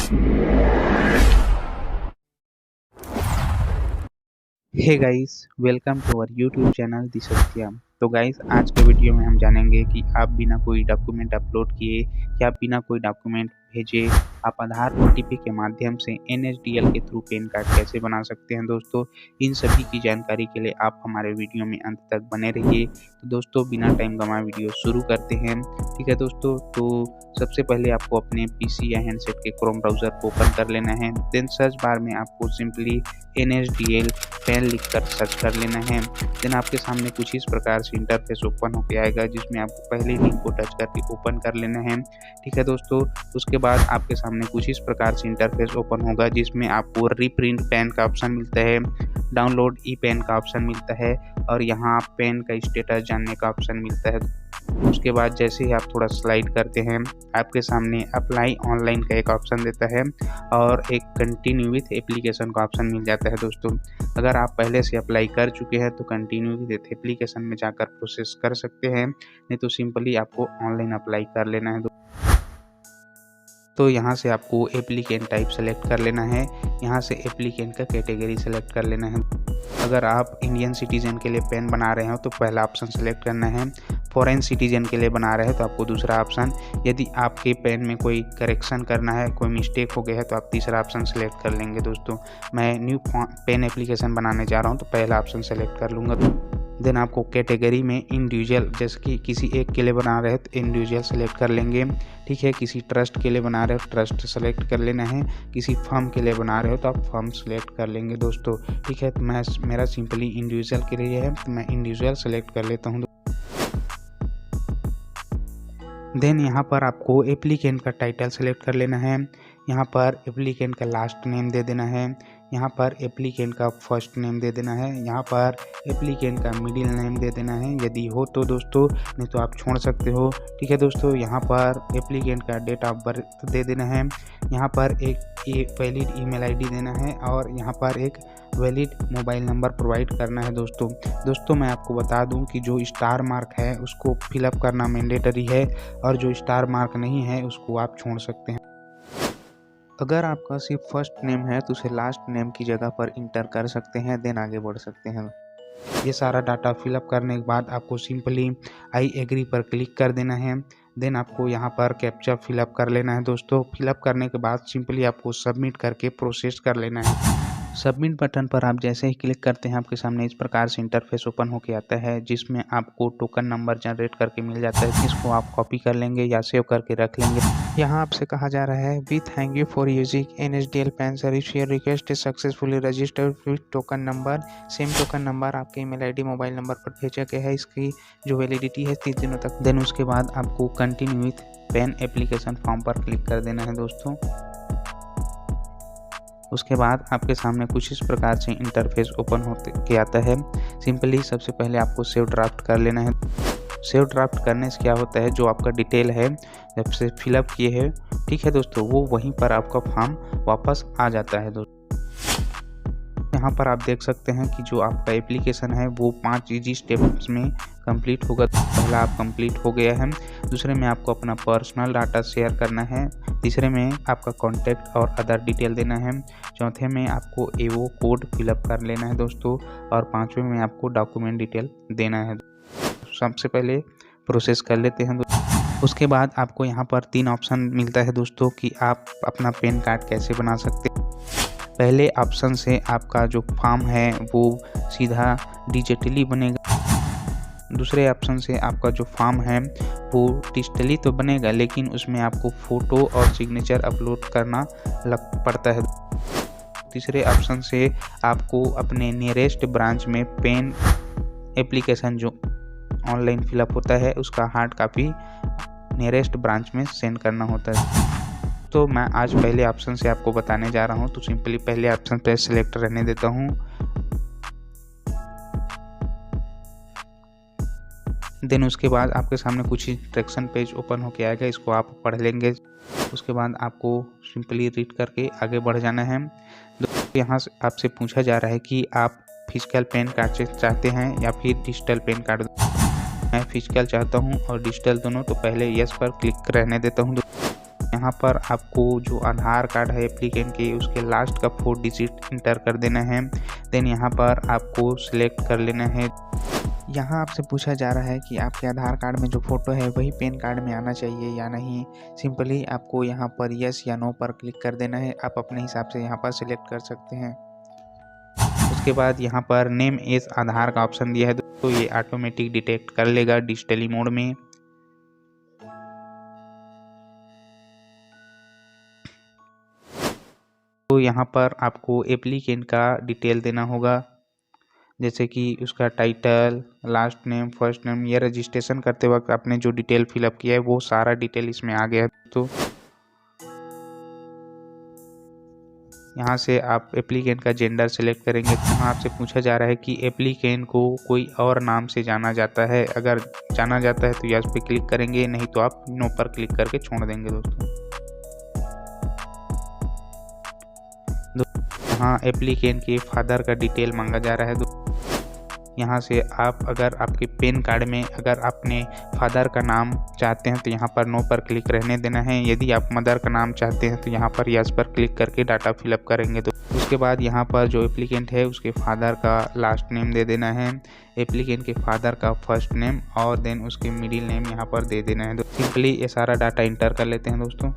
Hey guys, welcome to our YouTube channel the Satyam. तो guys, आज के वीडियो में हम जानेंगे कि आप बिना कोई डॉक्यूमेंट अपलोड किए या बिना कोई डॉक्यूमेंट भेजे आप आधार ओटीपी के माध्यम से एनएसडीएल के थ्रू पैन कार्ड कैसे बना सकते हैं। दोस्तों, इन सभी की जानकारी के लिए आप हमारे वीडियो में अंत तक बने रहिए। तो दोस्तों, बिना टाइम गंवाए वीडियो शुरू करते हैं। ठीक है दोस्तों, तो सबसे पहले आपको अपने पीसी या हैंडसेट के क्रोम ब्राउज़र को ओपन कर लेना है। देन सर्च बार में आपको सिंपली एनएसडीएल पैन लिखकर सर्च कर लेना है। देन आपके सामने कुछ इस प्रकार से इंटरफेस ओपन होकर आएगा, जिसमें आपको पहले लिंक को टच करके ओपन कर लेना है। ठीक है दोस्तों, उसके बाद आपके सामने कुछ इस प्रकार से इंटरफेस ओपन होगा, जिसमें आपको रीप्रिंट पैन का ऑप्शन मिलता है, डाउनलोड ई पैन का ऑप्शन मिलता है और यहाँ पैन का स्टेटस जानने का ऑप्शन मिलता है। उसके बाद जैसे ही आप थोड़ा स्लाइड करते हैं, आपके सामने अप्लाई ऑनलाइन का एक ऑप्शन देता है और एक कंटिन्यू विथ एप्लीकेशन का ऑप्शन मिल जाता है। दोस्तों, अगर आप पहले से अप्लाई कर चुके हैं तो कंटिन्यू विथ एप्लीकेशन में जाकर प्रोसेस कर सकते हैं, नहीं तो सिंपली आपको ऑनलाइन अप्लाई कर लेना है। तो यहाँ से आपको एप्लीकेंट टाइप सेलेक्ट कर लेना है, यहाँ से एप्लीकेंट का कैटेगरी सेलेक्ट कर लेना है। अगर आप इंडियन सिटीजन के लिए पैन बना रहे हो तो पहला ऑप्शन सेलेक्ट करना है, फॉरेन सिटीजन के लिए बना रहे हैं तो आपको दूसरा ऑप्शन, यदि आपके पैन में कोई करेक्शन करना है, कोई मिस्टेक हो गया है तो आप तीसरा ऑप्शन सेलेक्ट कर लेंगे। दोस्तों, मैं न्यू पैन एप्लीकेशन बनाने जा रहा हूँ तो पहला ऑप्शन सेलेक्ट कर लूँगा। देन आपको कैटेगरी में इंडिविजुअल, जैसे कि किसी एक के लिए बना रहे हैं तो इंडिविजुअल सेलेक्ट कर लेंगे। ठीक है, किसी ट्रस्ट के लिए बना रहे हो ट्रस्ट सेलेक्ट कर लेना है, किसी फर्म के लिए बना रहे हो तो आप फर्म सेलेक्ट कर लेंगे। दोस्तों, ठीक है, तो मेरा सिंपली इंडिविजुअल के लिए है तो मैं इंडिविजुअल सेलेक्ट कर लेता हूँ। देन यहाँ पर आपको एप्लीकेंट का टाइटल सेलेक्ट कर लेना है, यहाँ पर एप्लीकेंट का लास्ट नेम दे देना है, यहाँ पर एप्लीकेंट का फर्स्ट नेम दे देना है, यहाँ पर एप्लीकेंट का मिडिल नेम दे देना है यदि हो तो दोस्तों, नहीं तो आप छोड़ सकते हो। ठीक है दोस्तों, यहाँ पर एप्लीकेंट का डेट ऑफ बर्थ दे देना है, यहाँ पर एक वैलिड ईमेल आईडी देना है और यहाँ पर एक वैलिड मोबाइल नंबर प्रोवाइड करना है। दोस्तों मैं आपको बता दूं कि जो स्टार मार्क है उसको फिलअप करना मैंडेटरी है और जो स्टार मार्क नहीं है उसको आप छोड़ सकते हैं। अगर आपका सिर्फ फर्स्ट नेम है तो उसे लास्ट नेम की जगह पर इंटर कर सकते हैं, देन आगे बढ़ सकते हैं। ये सारा डाटा फिलअप करने के बाद आपको सिंपली आई एग्री पर क्लिक कर देना है। देन आपको यहाँ पर कैप्चा फिलअप कर लेना है। दोस्तों, फिलअप करने के बाद सिंपली आपको सबमिट करके प्रोसेस कर लेना है। सबमिट बटन पर आप जैसे ही क्लिक करते हैं, आपके सामने इस प्रकार से इंटरफेस ओपन होकर आता है, जिसमें आपको टोकन नंबर जनरेट करके मिल जाता है, जिसको आप कॉपी कर लेंगे या सेव करके रख लेंगे। यहाँ आपसे कहा जा रहा है, we thank you for using NSDL PAN service, your request is successfully registered with token number. Same token number आपके ईमेल आईडी मोबाइल नंबर पर भेजा गया है। इसकी जो वैलिडिटी है 30 दिनों तक। देन उसके बाद आपको continue with pan application form पर क्लिक कर देना है। दोस्तों, उसके बाद आपके सामने कुछ इस प्रकार से इंटरफेस ओपन होते के आता है। सिंपली सबसे पहले आपको सेव ड्राफ्ट कर लेना है। सेव ड्राफ्ट करने से क्या होता है, जो आपका डिटेल है जब से फिलअप किए हैं, ठीक है दोस्तों, वो वहीं पर आपका फॉर्म वापस आ जाता है। दोस्तों, यहाँ पर आप देख सकते हैं कि जो आपका एप्लीकेशन है वो 5 इजी स्टेप्स में कंप्लीट होगा। पहला आप कंप्लीट हो गया है, दूसरे में आपको अपना पर्सनल डाटा शेयर करना है, तीसरे में आपका कॉन्टैक्ट और अदर डिटेल देना है, चौथे में आपको एवो कोड फिलअप कर लेना है दोस्तों, और पाँचवें में आपको डॉक्यूमेंट डिटेल देना है। सबसे पहले प्रोसेस कर लेते हैं। उसके बाद आपको यहाँ पर 3 ऑप्शन मिलता है दोस्तों कि आप अपना पैन कार्ड कैसे बना सकते हैं। पहले ऑप्शन से आपका जो फॉर्म है वो सीधा डिजिटली बनेगा। दूसरे ऑप्शन से आपका जो फॉर्म है वो डिजिटली तो बनेगा, लेकिन उसमें आपको फ़ोटो और सिग्नेचर अपलोड करना पड़ता है। तीसरे ऑप्शन से आपको अपने नियरेस्ट ब्रांच में पैन एप्लीकेशन जो ऑनलाइन फिलअप होता है उसका हार्ड कॉपी नियरेस्ट ब्रांच में सेंड करना होता है। तो मैं आज पहले ऑप्शन से आपको बताने जा रहा हूँ, तो सिंपली पहले ऑप्शन पे सिलेक्ट रहने देता हूँ। देन उसके बाद आपके सामने कुछ इंस्ट्रक्शन पेज ओपन होके आएगा, इसको आप पढ़ लेंगे। उसके बाद आपको सिंपली रीड करके आगे बढ़ जाना है। यहाँ से आपसे पूछा जा रहा है कि आप फिजिकल पैन कार्ड चाहते हैं या फिर डिजिटल पैन कार्ड। मैं फिजिकल चाहता हूँ और डिजिटल दोनों, तो पहले यस पर क्लिक रहने देता हूँ। यहाँ पर आपको जो आधार कार्ड है एप्लीकेंट के उसके लास्ट का 4 डिजिट इंटर कर देना है। देन यहाँ पर आपको सिलेक्ट कर लेना है। यहाँ आपसे पूछा जा रहा है कि आपके आधार कार्ड में जो फ़ोटो है वही पैन कार्ड में आना चाहिए या नहीं। सिंपली आपको यहाँ पर यस या नो पर क्लिक कर देना है। आप अपने हिसाब से यहाँ पर सिलेक्ट कर सकते हैं। उसके बाद यहाँ पर नेम एज आधार का ऑप्शन दिया है तो ये ऑटोमेटिक डिटेक्ट कर लेगा डिजिटली मोड में। तो यहाँ पर आपको एप्लीकेंट का डिटेल देना होगा, जैसे कि उसका title, last name, first name. ये रजिस्ट्रेशन करते वक्त आपने जो डिटेल फिलअप किया है वो सारा डिटेल इसमें आ गया। तो यहाँ से आप एप्लीकेंट का जेंडर सेलेक्ट करेंगे। यहाँ आपसे पूछा जा रहा है कि एप्लीकेंट को कोई और नाम से जाना जाता है। अगर जाना जाता है तो यस पे क्लिक करेंगे, नहीं तो आप नो पर क्लिक करके छोड़ देंगे। दोस्तों यहाँ एप्लीकेंट के फादर का डिटेल मांगा जा रहा है। यहाँ से आप अगर आपके पैन कार्ड में अगर आपने फादर का नाम चाहते हैं तो यहाँ पर नो पर क्लिक रहने देना है। यदि आप मदर का नाम चाहते हैं तो यहाँ पर यस पर क्लिक करके डाटा फिलअप करेंगे। तो उसके बाद यहाँ पर जो एप्लीकेंट है उसके फादर का लास्ट नेम दे देना है, एप्लीकेंट के फादर का फर्स्ट नेम और देन उसके मिडिल नेम यहाँ पर दे देना है। तो सिंपली ये सारा डाटा इंटर कर लेते हैं दोस्तों।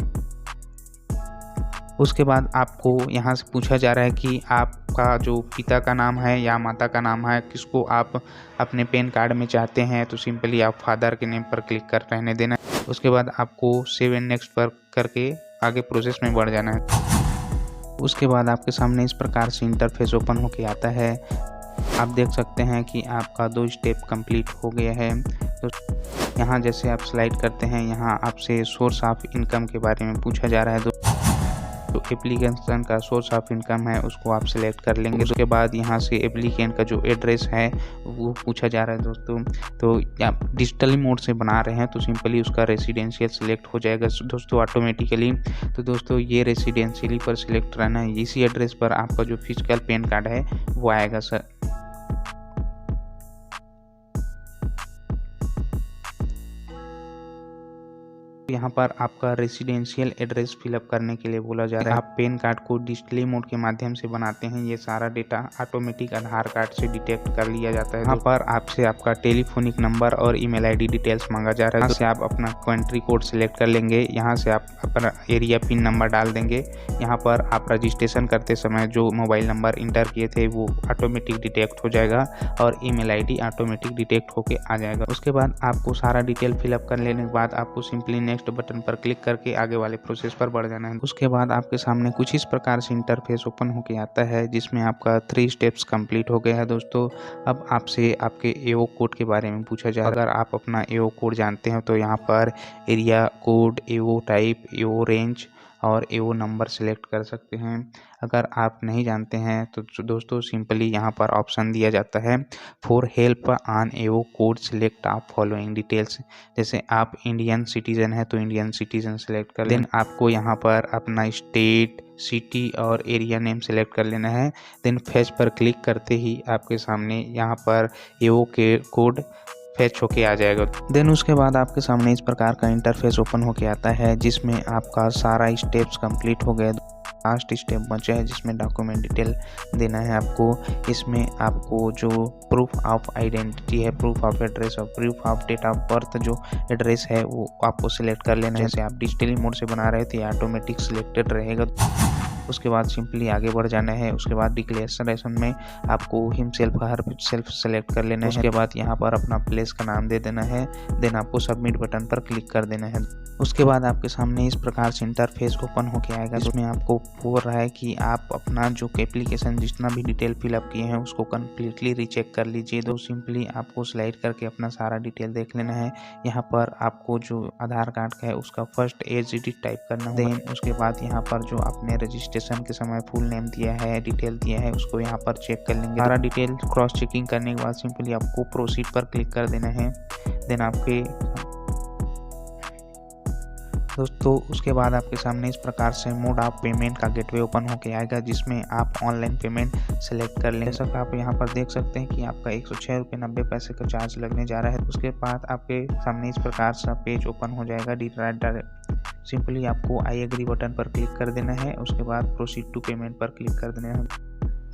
उसके बाद आपको यहाँ से पूछा जा रहा है कि आपका जो पिता का नाम है या माता का नाम है किसको आप अपने पैन कार्ड में चाहते हैं, तो सिंपली आप फादर के नेम पर क्लिक कर रहने देना है। उसके बाद आपको सेव एंड नेक्स्ट पर करके आगे प्रोसेस में बढ़ जाना है। उसके बाद आपके सामने इस प्रकार से इंटरफेस ओपन होके आता है। आप देख सकते हैं कि आपका 2 स्टेप कंप्लीट हो गया है। तो यहाँ जैसे आप स्लाइड करते हैं यहाँ आपसे सोर्स ऑफ इनकम के बारे में पूछा जा रहा है। तो एप्लीकेशन का सोर्स ऑफ इनकम है उसको आप सिलेक्ट कर लेंगे। उसके बाद यहाँ से एप्लीकेंट का जो एड्रेस है वो पूछा जा रहा है दोस्तों। तो आप डिजिटली मोड से बना रहे हैं तो सिंपली उसका रेसिडेंशियल सिलेक्ट हो जाएगा दोस्तों ऑटोमेटिकली। तो दोस्तों ये रेसिडेंशियली पर सिलेक्ट रहना है। इसी एड्रेस पर आपका जो फिजिकल पैन कार्ड है वो आएगा सर। यहाँ पर आपका रेसिडेंशियल एड्रेस फिलअप करने के लिए बोला जा रहा है। आप पैन कार्ड को डिजिटली मोड के माध्यम से बनाते हैं, ये सारा डेटा ऑटोमेटिक आधार कार्ड से डिटेक्ट कर लिया जाता है। यहाँ पर आपसे आपका टेलीफोनिक नंबर और ईमेल आईडी डिटेल्स मांगा जा रहा है। यहाँ से आप अपना कंट्री कोड सिलेक्ट कर लेंगे। यहाँ से आप अपना एरिया पिन नंबर डाल देंगे। यहाँ पर आप रजिस्ट्रेशन करते समय जो मोबाइल नंबर इंटर किए थे वो ऑटोमेटिक डिटेक्ट हो जाएगा और ईमेल आईडी ऑटोमेटिक डिटेक्ट होके आ जाएगा। उसके बाद आपको सारा डिटेल फिलअप कर लेने के बाद आपको सिंपली नेक्स्ट बटन पर क्लिक करके आगे वाले प्रोसेस पर बढ़ जाना है। उसके बाद आपके सामने कुछ इस प्रकार से इंटरफेस ओपन होके आता है जिसमें आपका 3 स्टेप्स कंप्लीट हो गया है दोस्तों। अब आपसे आपके एओ कोड के बारे में पूछा जाए। अगर आप अपना एओ कोड जानते हैं तो यहाँ पर एरिया कोड, एओ टाइप, एओ रेंज और एओ नंबर सेलेक्ट कर सकते हैं। अगर आप नहीं जानते हैं तो दोस्तों सिंपली यहाँ पर ऑप्शन दिया जाता है for help on AO code select आप फॉलोइंग डिटेल्स। जैसे आप इंडियन सिटीजन है तो इंडियन सिटीजन सेलेक्ट कर देन आपको यहाँ पर अपना स्टेट, सिटी और एरिया नेम सेलेक्ट कर लेना है। देन फेच पर क्लिक करते ही आपके सामने यहाँ पर एओ के कोड फेच होके आ जाएगा। देन उसके बाद आपके सामने इस प्रकार का इंटरफेस ओपन होके आता है जिसमें आपका सारा स्टेप्स कंप्लीट हो गए। लास्ट स्टेप बचा है जिसमें डॉक्यूमेंट डिटेल देना है आपको। इसमें आपको जो प्रूफ ऑफ आइडेंटिटी है, प्रूफ ऑफ एड्रेस और proof of date of birth जो एड्रेस है वो आपको सिलेक्ट कर लेना है। जैसे आप डिजिटली मोड से बना रहे थे ऑटोमेटिक सिलेक्टेड रहेगा। उसके बाद सिंपली आगे बढ़ जाना है। उसके बाद डिक्लेरेशन में आपको हिमसेल्फ हर सेल्फ सेलेक्ट कर लेना है। उसके बाद यहाँ पर अपना प्लेस का नाम दे देना है। देन आपको सबमिट बटन पर क्लिक कर देना है। उसके बाद आपके सामने इस प्रकार से इंटरफेस ओपन होके आएगा जिसमें आपको बोल रहा है कि आप अपना जो एप्लीकेशन जितना भी डिटेल फिलअप किए हैं उसको कम्प्लीटली रीचेक कर लीजिए। तो सिंपली आपको स्लाइड करके अपना सारा डिटेल देख लेना है। यहाँ पर आपको जो आधार कार्ड का है उसका फर्स्ट एज टाइप करना है। देन उसके बाद यहाँ पर जो आपने रजिस्ट्रेशन के समय फुल नेम दिया है, डिटेल दिया है, उसको यहाँ पर चेक कर लेंगे। सारा डिटेल क्रॉस चेकिंग करने के बाद सिंपली आपको प्रोसीड पर क्लिक कर देना है। देन आपके दोस्तों उसके बाद आपके सामने इस प्रकार से मोड ऑफ पेमेंट का गेटवे ओपन होके आएगा जिसमें आप ऑनलाइन पेमेंट सेलेक्ट कर लें। जैसा कि आप यहाँ पर देख सकते हैं कि आपका 106.90 का चार्ज लगने जा रहा है। उसके बाद आपके सामने इस प्रकार से पेज ओपन हो जाएगा। सिंपली आपको आई एग्री बटन पर क्लिक कर देना है। उसके बाद प्रोसीड टू पेमेंट पर क्लिक कर देना है।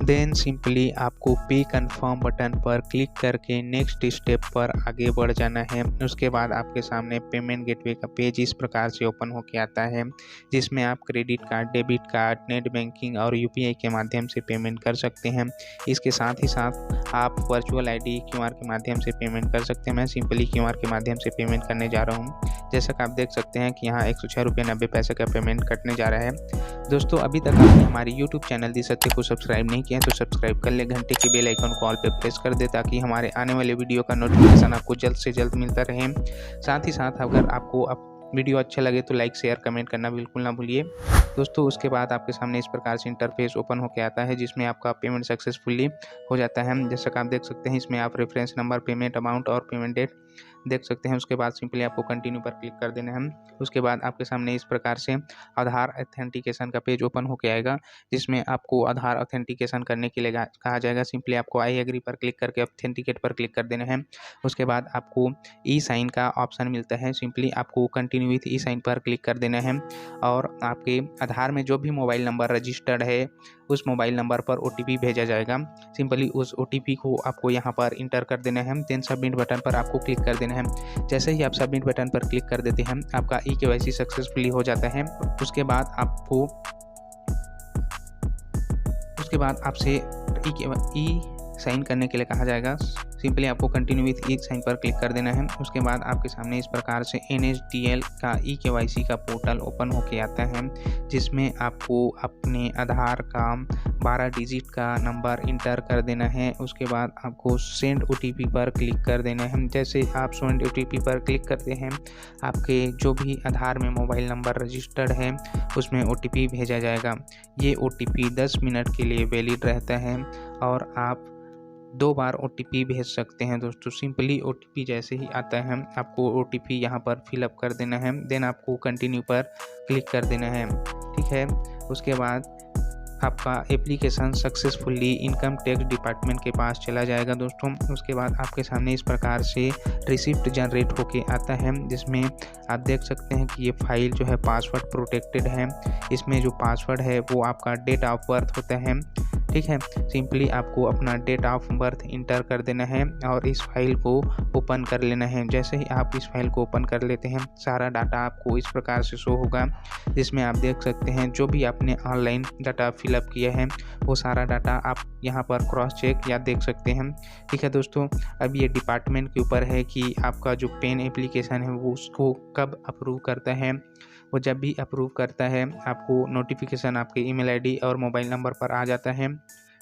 देन सिंपली आपको पे कन्फर्म बटन पर क्लिक करके नेक्स्ट स्टेप पर आगे बढ़ जाना है। उसके बाद आपके सामने पेमेंट गेटवे का पेज इस प्रकार से ओपन होके आता है, जिसमें आप credit card, debit card, net banking और यूपीआई के माध्यम से पेमेंट कर सकते हैं। इसके साथ ही साथ आप वर्चुअल आईडी क्यूआर के माध्यम से पेमेंट कर सकते हैं। मैं सिंपली क्यूआर के माध्यम से पेमेंट करने जा रहा हूँ। जैसा कि आप देख सकते हैं कि यहाँ 106.90 का पेमेंट कटने जा रहा है। दोस्तों, अभी तक आपने हमारी यूट्यूब चैनल दी सत्य को सब्सक्राइब नहीं किया तो सब्सक्राइब कर ले, घंटे की बेल आइकन को ऑल पे प्रेस कर दे ताकि हमारे आने वाले वीडियो का नोटिफिकेशन आपको जल्द से जल्द मिलता रहे। साथ ही साथ अगर आपको वीडियो अच्छा लगे तो लाइक, शेयर, कमेंट करना बिल्कुल ना भूलिए। दोस्तों, उसके बाद आपके सामने इस प्रकार से इंटरफेस ओपन होकर आता है, जिसमें आपका पेमेंट सक्सेसफुली हो जाता है। जैसा कि आप देख सकते हैं, इसमें आप रेफरेंस नंबर, पेमेंट अमाउंट और पेमेंट डेट देख सकते हैं। उसके बाद सिंपली आपको कंटिन्यू पर क्लिक कर देना है। उसके बाद आपके सामने इस प्रकार से आधार ऑथेंटिकेशन का पेज ओपन होकर आएगा, जिसमें आपको आधार ऑथेंटिकेशन करने के लिए कहा जाएगा। सिंपली आपको आई एग्री पर क्लिक करके ऑथेंटिकेट पर क्लिक कर देना है। उसके बाद आपको ई साइन का ऑप्शन मिलता है। सिंपली आपको कंटिन्यू विथ ई साइन पर क्लिक कर देना है और आपके आधार में जो भी मोबाइल नंबर रजिस्टर्ड है उस मोबाइल नंबर पर ओटीपी भेजा जाएगा। सिंपली उस ओटीपी को आपको यहाँ पर इंटर कर देना है। देन सबमिट बटन पर आपको क्लिक कर देना है। जैसे ही आप सबमिट बटन पर क्लिक कर देते हैं, आपका ई-केवाईसी सक्सेसफुली हो जाता है। उसके बाद आपसे ई साइन करने के लिए कहा जाएगा। सिंपली आपको कंटिन्यू विथ ई साइन पर क्लिक कर देना है। उसके बाद आपके सामने इस प्रकार से NSDL का ई-केवाईसी का पोर्टल ओपन होके आता है, जिसमें आपको अपने आधार का 12 डिजिट का नंबर इंटर कर देना है। उसके बाद आपको सेंड OTP पर क्लिक कर देना है। जैसे आप सेंड OTP पर क्लिक करते हैं, आपके जो भी आधार में मोबाइल नंबर रजिस्टर्ड है उसमें OTP भेजा जाएगा। ये OTP 10 मिनट के लिए वैलिड रहता है और आप 2 बार OTP भेज सकते हैं। दोस्तों, सिंपली OTP जैसे ही आता है आपको OTP यहाँ पर फिलअप कर देना है। देन आपको कंटिन्यू पर क्लिक कर देना है। ठीक है। उसके बाद आपका application successfully income tax department के पास चला जाएगा। दोस्तों, उसके बाद आपके सामने इस प्रकार से रिसिप्ट जनरेट होके आता है, जिसमें आप देख सकते हैं कि ये फाइल जो है पासवर्ड प्रोटेक्टेड है। इसमें जो पासवर्ड है वो आपका डेट ऑफ बर्थ होता है। ठीक है। सिंपली आपको अपना डेट ऑफ बर्थ इंटर कर देना है और इस फाइल को ओपन कर लेना है। जैसे ही आप इस फाइल को ओपन कर लेते हैं, सारा डाटा आपको इस प्रकार से शो होगा, जिसमें आप देख सकते हैं जो भी आपने ऑनलाइन डाटा फिलअप किया है वो सारा डाटा आप यहाँ पर क्रॉस चेक या देख सकते हैं। ठीक है दोस्तों, अब ये डिपार्टमेंट के ऊपर है कि आपका जो पेन एप्लीकेशन है वो उसको कब अप्रूव करता है। वो जब भी अप्रूव करता है आपको नोटिफिकेशन आपके ईमेल आईडी और मोबाइल नंबर पर आ जाता है।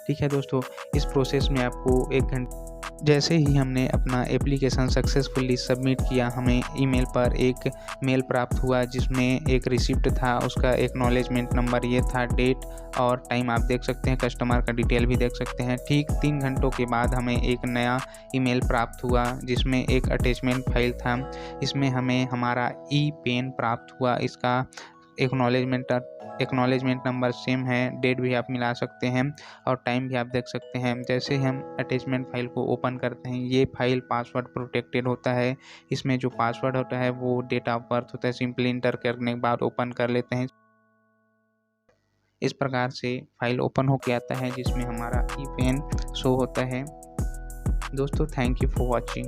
ठीक है दोस्तों, इस प्रोसेस में आपको 1 घंटे जैसे ही हमने अपना एप्लीकेशन सक्सेसफुली सबमिट किया, हमें ईमेल पर एक मेल प्राप्त हुआ जिसमें एक रिसिप्ट था, उसका एक्नॉलेजमेंट नंबर ये था, डेट और टाइम आप देख सकते हैं, कस्टमर का डिटेल भी देख सकते हैं। ठीक 3 घंटों के बाद हमें एक नया ईमेल प्राप्त हुआ जिसमें एक अटैचमेंट फाइल था। इसमें हमें हमारा ई पेन प्राप्त हुआ। इसका एक्नॉलेजमेंट नंबर सेम है, डेट भी आप मिला सकते हैं और टाइम भी आप देख सकते हैं। जैसे हम अटैचमेंट फाइल को ओपन करते हैं, ये फाइल पासवर्ड प्रोटेक्टेड होता है। इसमें जो पासवर्ड होता है वो डेट ऑफ बर्थ होता है। सिंपली इंटर करने के बाद ओपन कर लेते हैं। इस प्रकार से फाइल ओपन होके आता है जिसमें हमारा ई पेन शो होता है। दोस्तों, थैंक यू फॉर वॉचिंग।